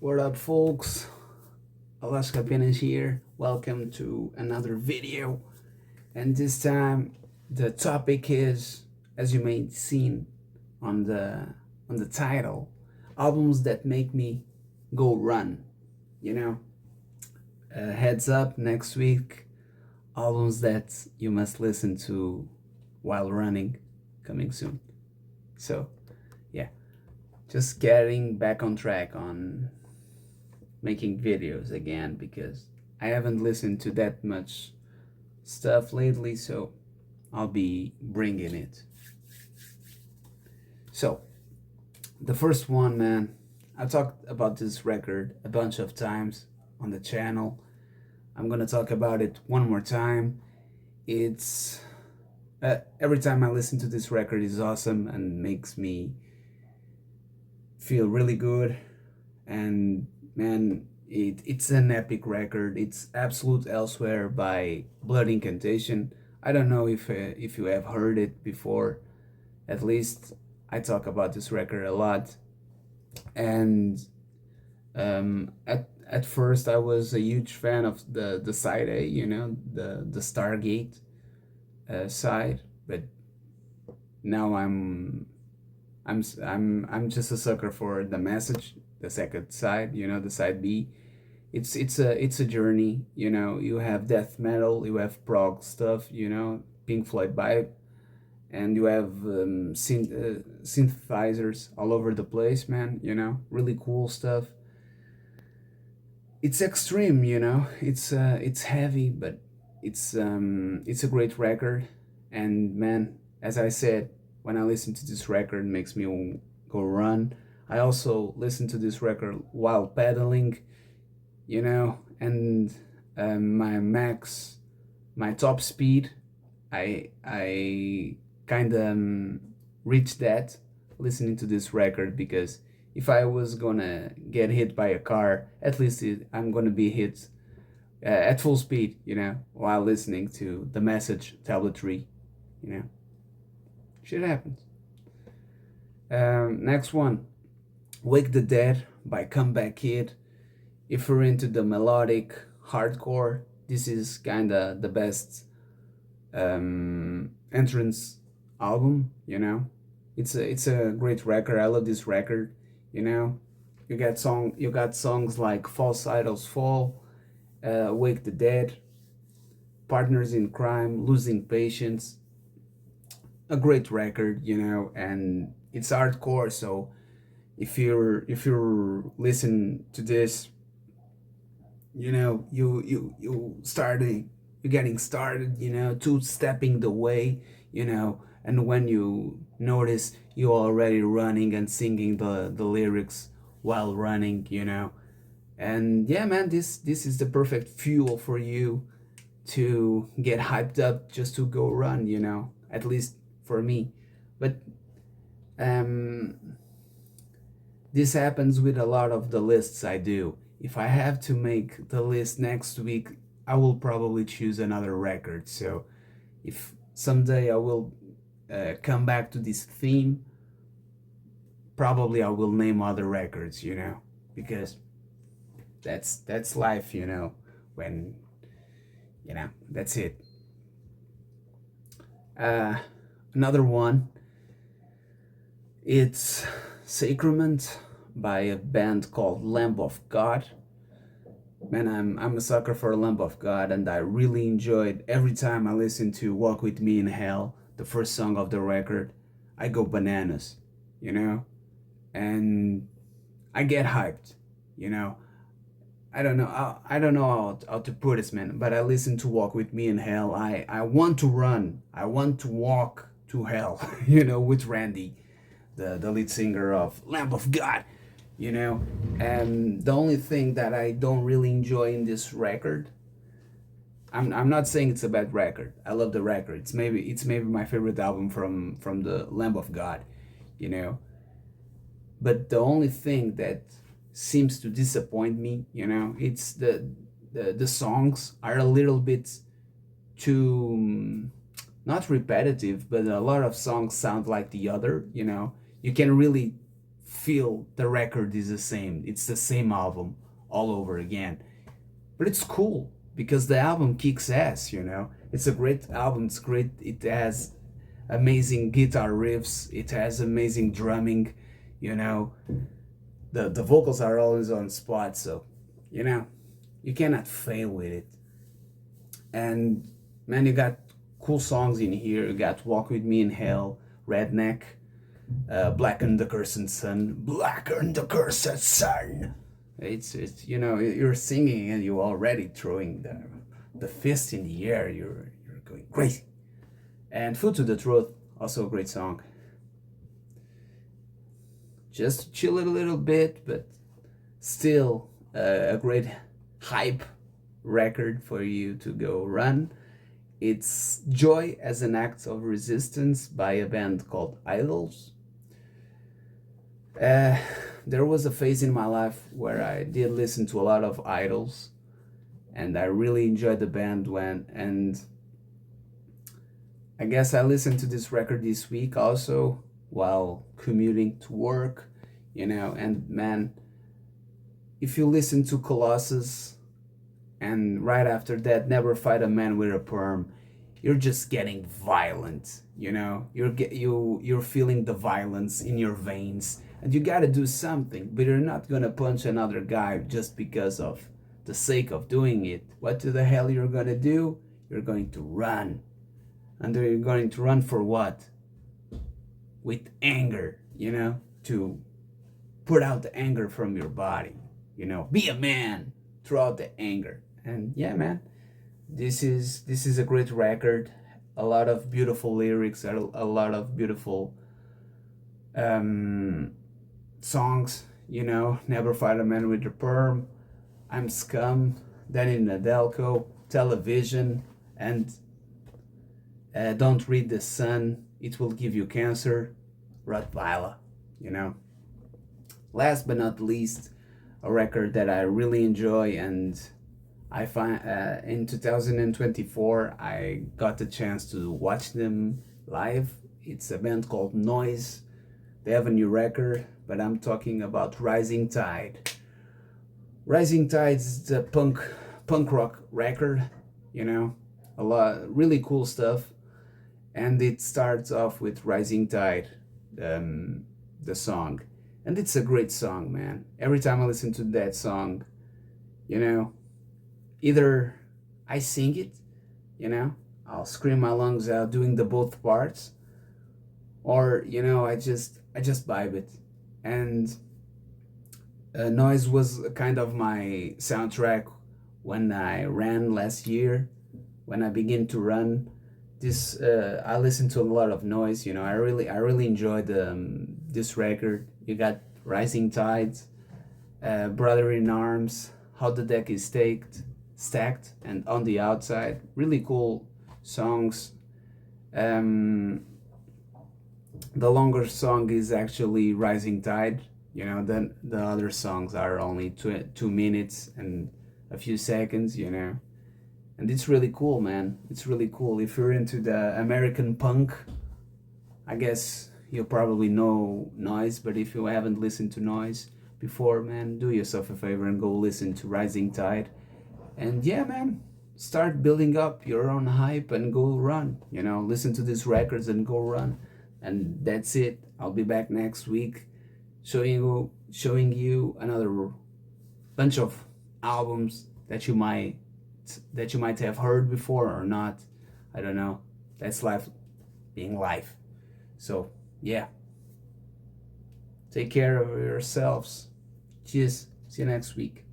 What up, folks? Alaska Penis here. Welcome to another video. And this time, the topic is, as you may have seen on the title, albums that make me go run. You know, heads up, next week, albums that you must listen to while running, coming soon. So, yeah, just getting back on track on making videos again because I haven't listened to that much stuff lately, so I'll be bringing it. So, the first one, man, I talked about this record a bunch of times on the channel. I'm gonna talk about it one more time. It's every time I listen to this record is awesome and makes me feel really good. And man, it's an epic record. It's Absolute Elsewhere by Blood Incantation. I don't know if you have heard it before. At least I talk about this record a lot. And at first I was a huge fan of the side A, the Stargate side, but now I'm just a sucker for the message, the second side, the side B. It's a journey. You have death metal, you have prog stuff, Pink Floyd vibe, and you have synthesizers all over the place, man. Really cool stuff. It's extreme, it's heavy, but it's a great record. And man, as I said, when I listen to this record, it makes me go run. I also listen to this record while pedaling, and my top speed, I kind of reached that listening to this record, because if I was gonna get hit by a car, at least I'm gonna be hit at full speed, while listening to the message tabletry, you know. Shit happens. Next one, Wake the Dead by Comeback Kid. If you're into the melodic hardcore, this is kinda the best entrance album. It's a great record. I love this record. You got songs like False Idols Fall, Wake the Dead, Partners in Crime, Losing Patience. A great record, and it's hardcore. So if you're listening to this, you're getting started, two stepping the way, and when you notice you're already running and singing the lyrics while running, and yeah, man, this is the perfect fuel for you to get hyped up just to go run, at least for me. But um this happens with a lot of the lists I do. If I have to make the list next week, I will probably choose another record. So if someday I will come back to this theme, probably I will name other records, because that's life, when that's it. Uh, Another one, it's Sacrament by a band called Lamb of God. Man, I'm a sucker for Lamb of God, and I really enjoyed every time I listen to Walk With Me in Hell, the first song of the record. I go bananas, you know? And I get hyped, you know? I don't know how to put this, man, but I listen to Walk With Me in Hell. I want to run. I want to walk to hell, with Randy, the lead singer of Lamb of God, And the only thing that I don't really enjoy in this record, I'm not saying it's a bad record. I love the record. It's maybe my favorite album from the Lamb of God, you know. But the only thing that seems to disappoint me, it's the songs are a little bit too not repetitive, but a lot of songs sound like the other. You can really feel the record is the same. It's the same album all over again. But it's cool because the album kicks ass, you know. It's a great album. It's great. It has amazing guitar riffs. It has amazing drumming, you know. The vocals are always on spot, so you know, you cannot fail with it. And man, you got cool songs in here. You got Walk With Me in Hell, Redneck, Blacken the Cursed Sun, Blacken the Cursed Sun. It's you know, you're singing and you're already throwing the fist in the air. You're going crazy. And Foot to the Truth, also a great song. Just chill it a little bit, but still a great hype record for you to go run. It's Joy as an Act of Resistance by a band called Idols. There was a phase in my life where I did listen to a lot of Idols, and I really enjoyed the band and I guess I listened to this record this week also while commuting to work, you know, and man, if you listen to Colossus and right after that Never Fight a Man with a Perm, you're just getting violent, you know. You're feeling the violence in your veins and you got to do something, but you're not going to punch another guy just because of the sake of doing it. What the hell you're going to do? You're going to run. And you're going to run for what? With anger, you know, to put out the anger from your body, you know. Be a man, throw out the anger. And yeah, man, this is a great record. A lot of beautiful lyrics, a lot of beautiful songs, you know. Never Fight a Man with a Perm, I'm Scum, Danny Nadelko, Television, and Don't Read the Sun, It Will Give You Cancer, Rottweiler, you know. Last but not least, a record that I really enjoy, and I find in 2024 I got the chance to watch them live. It's a band called Noise. They have a new record, but I'm talking about Rising Tide. Rising Tide is the punk rock record, you know, a lot really cool stuff. And it starts off with Rising Tide, the song, and it's a great song, man. Every time I listen to that song, you know, either I sing it, you know, I'll scream my lungs out doing the both parts, or you know, I just vibe it. And Noise was kind of my soundtrack when I ran last year. When I began to run, this I listened to a lot of Noise. You know, I really enjoyed this record. You got Rising Tides, Brother in Arms, How the Deck is Stacked, and On the Outside. Really cool songs. The longer song is actually Rising Tide. You know, then the other songs are only 2 minutes and a few seconds. You know. And it's really cool, man. It's really cool. If you're into the American punk, I guess you'll probably know Noise, but if you haven't listened to Noise before, man, do yourself a favor and go listen to Rising Tide. And yeah, man, start building up your own hype and go run. You know, listen to these records and go run. And that's it. I'll be back next week showing you another bunch of albums that you might have heard before or not. I don't know. That's life being life. So yeah, take care of yourselves. Cheers. See you next week.